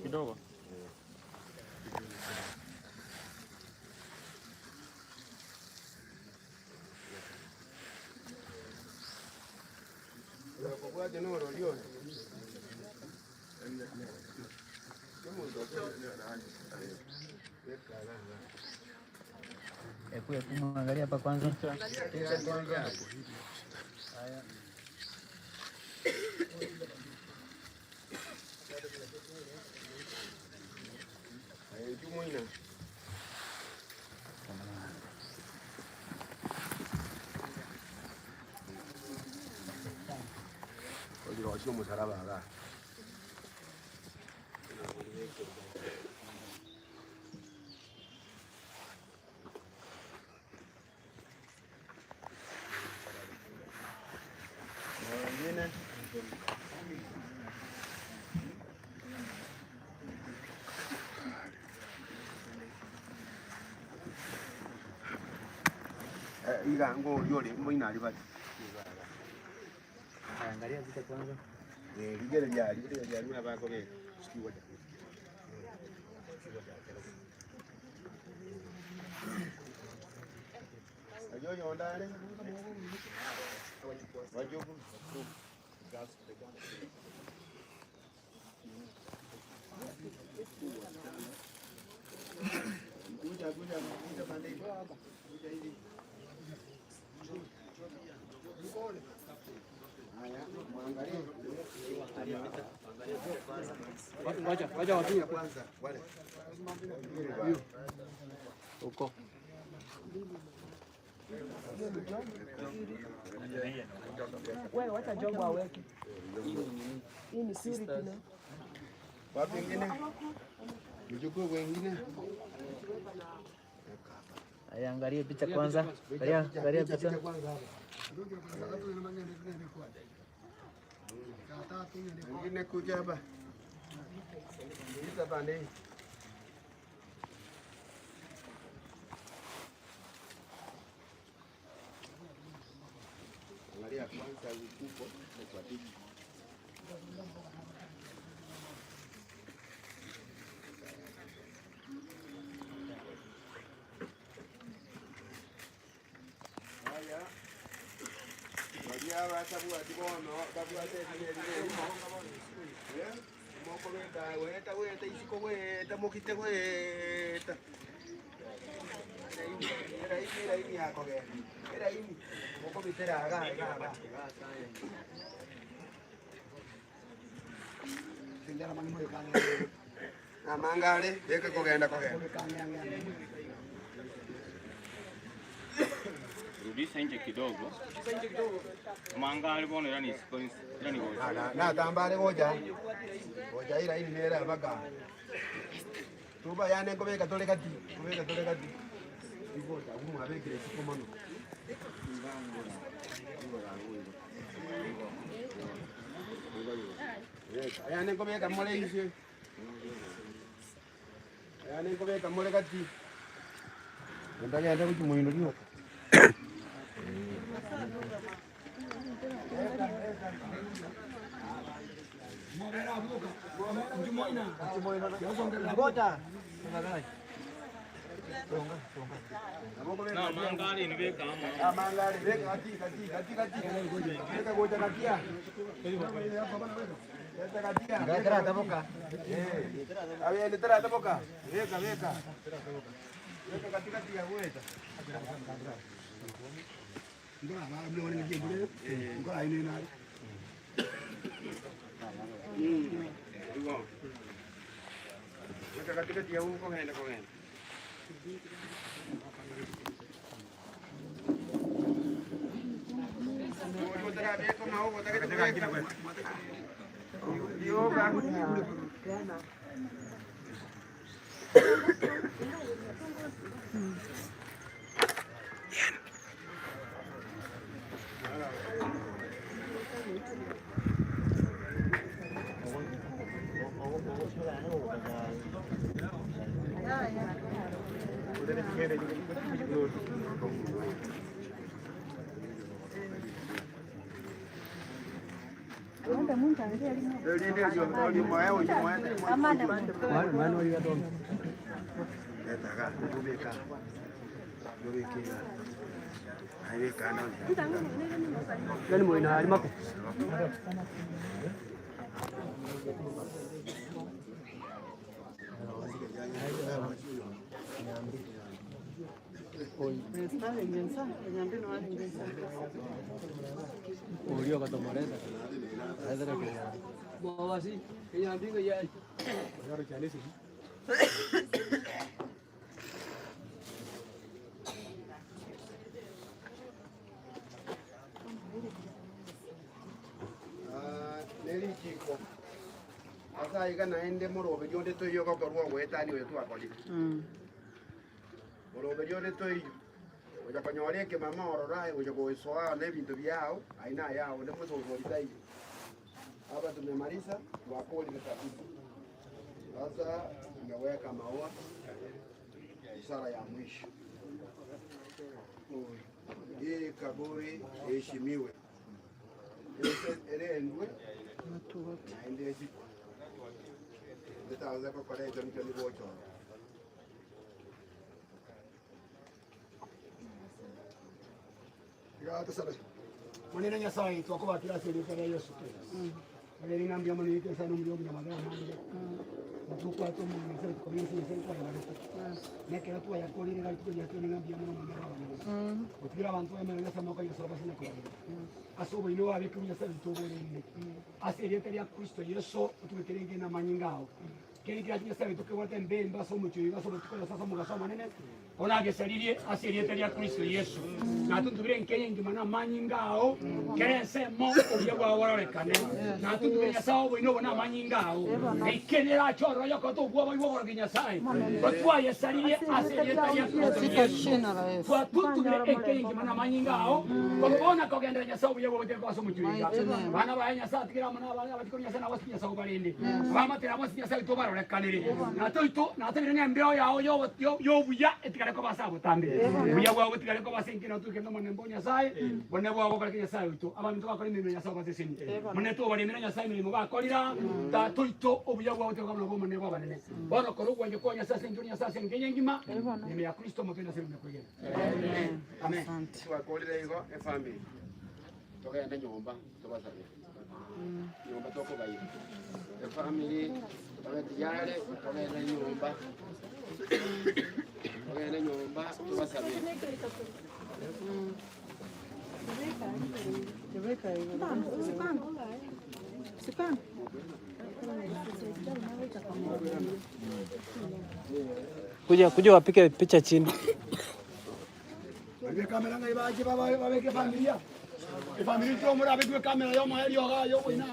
kidogo. Angalia hapa kwanza. Igango yole moina alibati. Angalia picha kwanza. Ligere ya mimi abako be. Sikiwa. Ajoyo ndale. Wajobu. Gas kuja pande hiyo hapa. Kuja hivi. Wacha watu kwanza wale. Huko. Wewe wacha jombo aweke. Hii ni siri kina. Wapi wengine? Mjukuu wengine? Aya, angalia picha kwanza. Angalia picha kwanza. Wengine kuja hapa. Hizi pande hii. Angalia kwanza ukubwa kwa tiki. Sabu atibono, sabu moko weta isiko weta mokite weta. Era ini yako ge. Era ini. Moko bitera aga. Sindara mangi kale. Amangale, deke kogenda. Rudisha nje kidogo. Mangale bona yani goja. Na tambale goja. Goja ila ini nera baga. Tuba yane kobeka tole kati. Ibo ta umu abekire sikomano. Yane kobeka mole isi. Yane kobeka mole kati. Ndagenda kuchimuino dio. Na mangali ni weka ama. Mangali weka kati. Weka goja katia. Weka katia. Ngatara taboka. Awe letera taboka. Weka. Weka katikati ya weta. Ndio mara mimi wale nje bure. Ndio aina ina. Weka katikati ya huko kaenda. Nelichiko asa iga naende murobe jonde toyo ko korwo gwetani wetu akoli murobe jonde toyo oja konyore ke mama orora oja goisoa ne bintu byao aina yao ne mtu ngoritai hapa tumemaliza wakoli kabisa sasa nimeweka maua ishara ya mwisho hii kaburi heshimiwe erendwe naende siku ndetaanza kwa kale ndio ni bocho ya tsara maneno ya sawa itu kwa kila siri kwa Yesu ale ninambia mwana yake sana mlio na magana mambo mtuko ato mwana sasa kwa Yesu sasa kwa Yesu na kila tu ya koli ngai tu ya tu ninambia mwana mwana ukira abantu wamenya sama kwa Yesu basi na kwa asobo ino abikumya sasa tubone asiri ya Kristo Yesu tumekerenge na manyingao kile kile sasa tukiwata mbemba somo chuiga somo tukola sasa mugasoma nene onage saririe asiri ya Kristo Yesu na tutubire nkenye ngimana manyingao kerese mo obyewa wororekane na tutubire sawo ino bona manyingao ikenera choro yoko to bwo bwo bwo sai batwa yesaririe asiri ya Kristo kwa tutubire nkenye ngimana manyingao babona ko gendera nya sawo yebo bwo somo chuiga bana banya sa tikira mana bana batikonya sana wasinya sawo balinde bama tira wasinya sawo to barorekanire na toito na tabire mbeo yao yo buya etikare ko basabo tambe buya bwa etikare ko basenkina tu kendo mane mbonya sai bone bwa ko kanya sai to abantu bakora imino nya sawo baseseni mane to bali nya sai milimo bakorira ta toito obuya bwa to kamna bo mane bwa banene bono koru kwa nyokonya sasa ntunya sasa ngenye ngima ni ya Kristo mapenda sema mekogera amen kwa kolira higo e family togenda nyomba tobasabe nyomba toko bayi e family togenda togenda nyomba togenda nyomba tobasabe kuja wapike picha chini. Weke kamera ngai baje baba weke familia. E familia tu mura weke kamera yo mahali yo ga yo ina.